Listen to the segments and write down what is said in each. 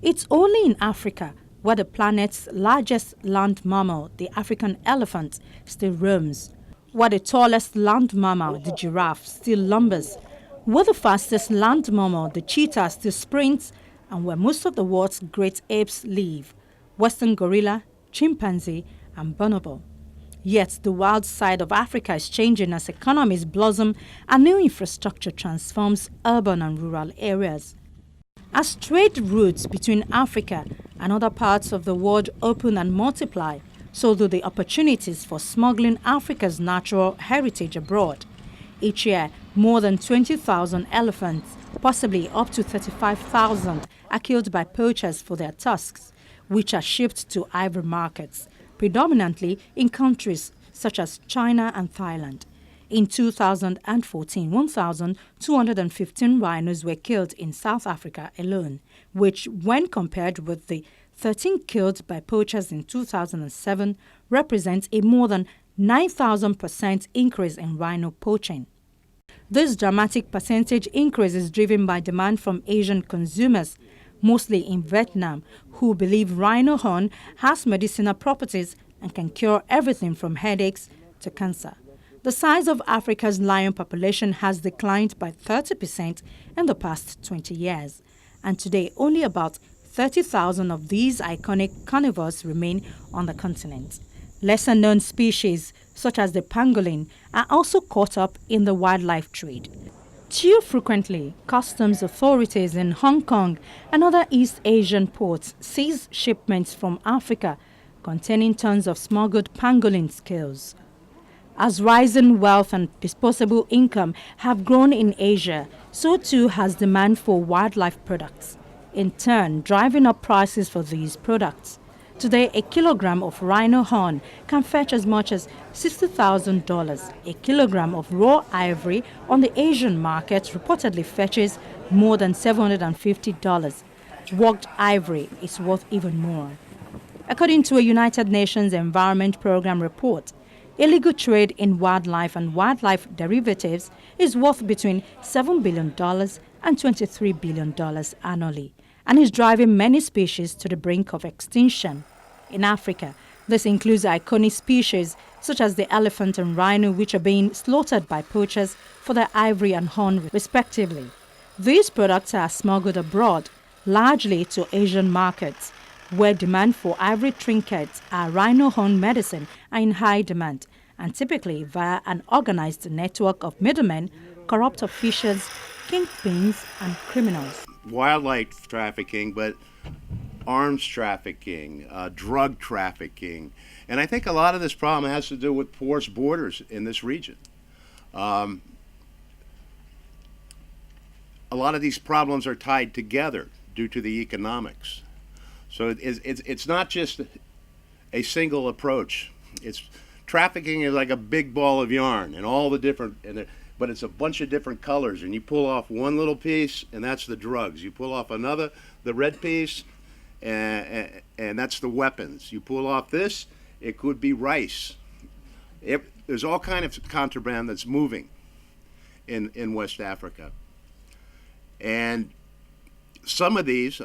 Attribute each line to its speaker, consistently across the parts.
Speaker 1: It's only in Africa where the planet's largest land mammal, the African elephant, still roams, where the tallest land mammal, the giraffe, still lumbers, where the fastest land mammal, the cheetah, still sprints, and where most of the world's great apes live, western gorilla, chimpanzee, and bonobo. Yet the wild side of Africa is changing as economies blossom and new infrastructure transforms urban and rural areas. As trade routes between Africa and other parts of the world open and multiply, so do the opportunities for smuggling Africa's natural heritage abroad. Each year, more than 20,000 elephants, possibly up to 35,000, are killed by poachers for their tusks, which are shipped to ivory markets, predominantly in countries such as China and Thailand. In 2014, 1,215 rhinos were killed in South Africa alone, which, when compared with the 13 killed by poachers in 2007, represents a more than 9,000% increase in rhino poaching. This dramatic percentage increase is driven by demand from Asian consumers, mostly in Vietnam, who believe rhino horn has medicinal properties and can cure everything from headaches to cancer. The size of Africa's lion population has declined by 30% in the past 20 years, and today only about 30,000 of these iconic carnivores remain on the continent. Lesser-known species, such as the pangolin, are also caught up in the wildlife trade. Too frequently, customs authorities in Hong Kong and other East Asian ports seize shipments from Africa containing tons of smuggled pangolin scales. As rising wealth and disposable income have grown in Asia, so too has demand for wildlife products, in turn driving up prices for these products. Today, a kilogram of rhino horn can fetch as much as $60,000. A kilogram of raw ivory on the Asian market reportedly fetches more than $750. Worked ivory is worth even more. According to a United Nations Environment Programme report, illegal trade in wildlife and wildlife derivatives is worth between $7 billion and $23 billion annually, and is driving many species to the brink of extinction. In Africa, this includes iconic species such as the elephant and rhino, which are being slaughtered by poachers for their ivory and horn respectively. These products are smuggled abroad, largely to Asian markets, where demand for ivory trinkets and rhino horn medicine are in high demand, and typically via an organized network of middlemen, corrupt officials, kingpins, and criminals.
Speaker 2: Wildlife trafficking, but arms trafficking, drug trafficking, and I think a lot of this problem has to do with porous borders in this region. A lot of these problems are tied together due to the economics. So it's not just a single approach. Trafficking is like a big ball of yarn and all the different, but it's a bunch of different colors, and you pull off one little piece and that's the drugs. You pull off another, the red piece, and that's the weapons. You pull off this, it could be rice. There's all kind of contraband that's moving in West Africa. And some of these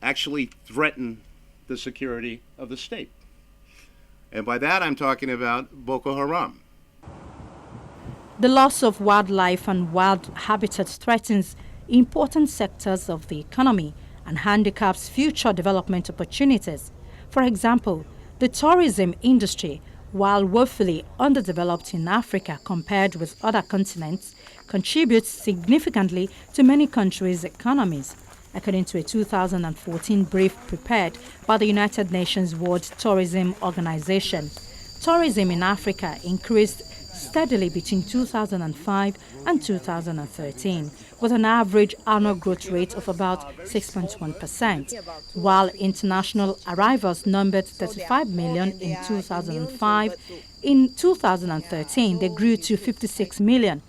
Speaker 2: actually threaten the security of the state. And by that I'm talking about Boko Haram.
Speaker 1: The loss of wildlife and wild habitats threatens important sectors of the economy and handicaps future development opportunities. For example, the tourism industry, while woefully underdeveloped in Africa compared with other continents, contributes significantly to many countries' economies. According to a 2014 brief prepared by the United Nations World Tourism Organization, tourism in Africa increased steadily between 2005 and 2013, with an average annual growth rate of about 6.1%, while international arrivals numbered 35 million in 2005. In 2013, they grew to 56 million.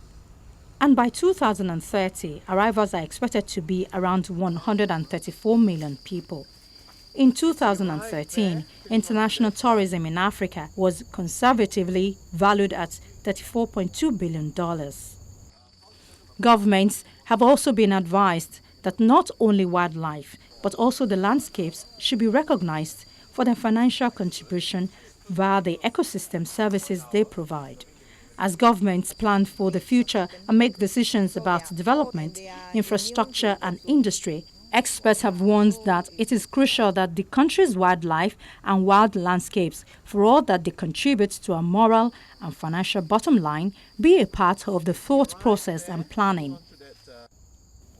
Speaker 1: And by 2030, arrivals are expected to be around 134 million people. In 2013, international tourism in Africa was conservatively valued at $34.2 billion. Governments have also been advised that not only wildlife, but also the landscapes should be recognized for their financial contribution via the ecosystem services they provide. As governments plan for the future and make decisions about development, infrastructure, and industry, experts have warned that it is crucial that the country's wildlife and wild landscapes, for all that they contribute to a moral and financial bottom line, be a part of the thought process and planning.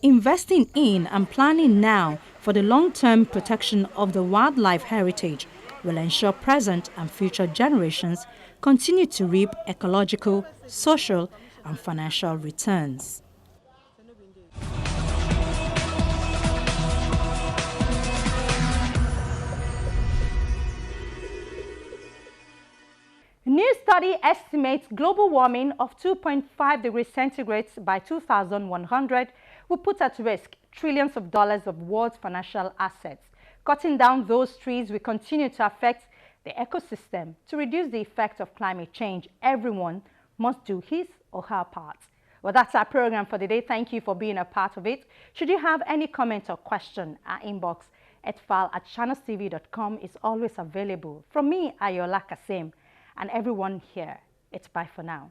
Speaker 1: Investing in and planning now for the long-term protection of the wildlife heritage will ensure present and future generations continue to reap ecological, social, and financial returns. A new study estimates global warming of 2.5 degrees centigrade by 2100 will put at risk trillions of dollars of world's financial assets. Cutting down those trees will continue to affect the ecosystem. To reduce the effect of climate change, everyone must do his or her part. Well, that's our program for today. Thank you for being a part of it. Should you have any comment or question, our inbox at file@channelstv.com is always available. From me, Ayola Kasem, and everyone here, it's bye for now.